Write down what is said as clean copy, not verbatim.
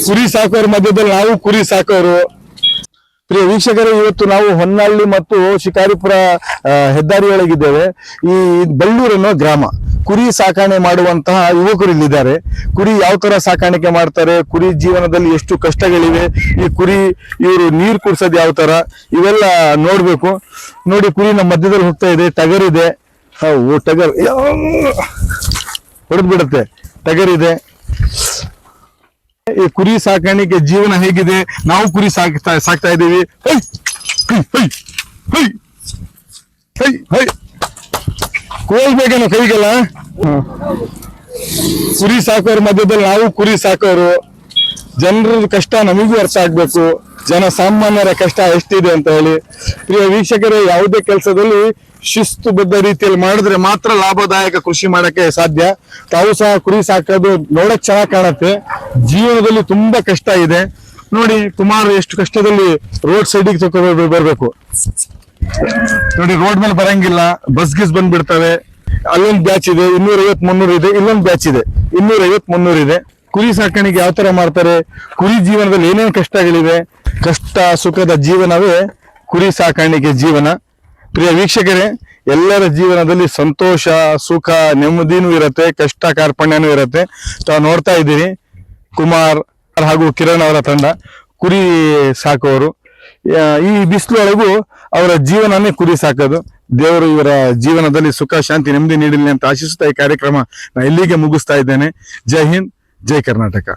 ಕುರಿ ಸಾಕೋರ ಮಧ್ಯದಲ್ಲಿ ನಾವು ಕುರಿ ಸಾಕೋರು. ಪ್ರಿಯ ವೀಕ್ಷಕರೇ, ಇವತ್ತು ನಾವು ಹೊನ್ನಾಳಿ ಮತ್ತು ಶಿಕಾರಿಪುರ ಹೆದ್ದಾರಿಯೊಳಗಿದ್ದೇವೆ. ಈ ಬಳ್ಳೂರು ಅನ್ನೋ ಗ್ರಾಮ. ಕುರಿ ಸಾಕಾಣೆ ಮಾಡುವಂತಹ ಯುವಕರು ಇಲ್ಲಿದ್ದಾರೆ. ಕುರಿ ಯಾವ ತರ ಸಾಕಾಣಿಕೆ ಮಾಡ್ತಾರೆ, ಕುರಿ ಜೀವನದಲ್ಲಿ ಎಷ್ಟು ಕಷ್ಟಗಳಿವೆ, ಈ ಕುರಿ ಇವರು ನೀರು ಕುಡ್ಸೋದು ಯಾವ ತರ, ಇವೆಲ್ಲ ನೋಡ್ಬೇಕು. ನೋಡಿ, ಕುರಿ ನಮ್ಮ ಮಧ್ಯದಲ್ಲಿ ಹೋಗ್ತಾ ಇದೆ. ಟಗರ್ ಇದೆ. ಟಗರ್ ಹೊಡೆದ್ ಬಿಡುತ್ತೆ. ಟಗರ್ ಇದೆ. ಈ ಕುರಿ ಸಾಕಾಣಿಕೆ ಜೀವನ ಹೇಗಿದೆ, ನಾವು ಕುರಿ ಸಾಕ್ತಾ ಇದ್ದೀವಿ. ಕೋಲ್ಬೇಕೇನೋ ಕೈಗೆಲ್ಲ. ಕುರಿ ಸಾಕೋರ ಮಧ್ಯದಲ್ಲಿ ನಾವು ಕುರಿ ಸಾಕೋರು. ಜನರ ಕಷ್ಟ ನಮಗೂ ಅರ್ಥ ಆಗ್ಬೇಕು, ಜನ ಸಾಮಾನ್ಯರ ಕಷ್ಟ ಎಷ್ಟಿದೆ ಅಂತ ಹೇಳಿ. ಪ್ರಿಯ ವೀಕ್ಷಕರೇ, ಯಾವುದೇ ಕೆಲಸದಲ್ಲಿ ಶಿಸ್ತುಬದ್ಧ ರೀತಿಯಲ್ಲಿ ಮಾಡಿದ್ರೆ ಮಾತ್ರ ಲಾಭದಾಯಕ ಕೃಷಿ ಮಾಡಕ್ಕೆ ಸಾಧ್ಯ. ತಾವು ಸಹ ಕುರಿ ಸಾಕೋದು ನೋಡಕ್ ಚೆನ್ನಾಗಿ ಕಾಣುತ್ತೆ. ಜೀವನದಲ್ಲಿ ತುಂಬಾ ಕಷ್ಟ ಇದೆ. ನೋಡಿ, ಕುಮಾರ್ ಎಷ್ಟು ಕಷ್ಟದಲ್ಲಿ ರೋಡ್ ಸೈಡಿಗೆ ತಗೊಂಡು ಬರ್ಬೇಕು. ನೋಡಿ, ರೋಡ್ ಮೇಲೆ ಬರಂಗಿಲ್ಲ, ಬಸ್ ಗಿಸ್ ಬಂದ್ಬಿಡ್ತವೆ. ಅಲ್ಲೊಂದು ಬ್ಯಾಚ್ ಇದೆ 250-300 ಇದೆ. ಇಲ್ಲೊಂದು ಬ್ಯಾಚ್ ಇದೆ 250-300 ಇದೆ. ಕುರಿ ಸಾಕಾಣಿಕೆ ಯಾವ ತರ ಮಾಡ್ತಾರೆ, ಕುರಿ ಜೀವನದಲ್ಲಿ ಏನೇನು ಕಷ್ಟಗಳಿವೆ, ಕಷ್ಟ ಸುಖದ ಜೀವನವೇ ಕುರಿ ಸಾಕಾಣಿಕೆ ಜೀವನ. ಪ್ರಿಯ ವೀಕ್ಷಕರೇ, ಎಲ್ಲರ ಜೀವನದಲ್ಲಿ ಸಂತೋಷ, ಸುಖ, ನೆಮ್ಮದಿನೂ ಇರುತ್ತೆ, ಕಷ್ಟ ಕಾರ್ಪಣ್ಯನೂ ಇರುತ್ತೆ. ತಾವು ನೋಡ್ತಾ ಇದ್ದೀರಿ, ಕುಮಾರ್ ಹಾಗೂ ಕಿರಣ್ ಅವರ ತಂಡ ಕುರಿ ಸಾಕೋರು. ಈ ಬಿಸಿಲೊಳಗೂ ಅವರ ಜೀವನನೇ ಕುರಿ ಸಾಕೋದು. ದೇವರು ಇವರ ಜೀವನದಲ್ಲಿ ಸುಖ, ಶಾಂತಿ, ನೆಮ್ಮದಿ ನೀಡಲಿ ಅಂತ ಆಶಿಸುತ್ತಾ ಈ ಕಾರ್ಯಕ್ರಮ ನಾನು ಇಲ್ಲಿಗೆ ಮುಗಿಸ್ತಾ ಇದ್ದೇನೆ. ಜೈ ಹಿಂದ್, ಜೈ ಕರ್ನಾಟಕ.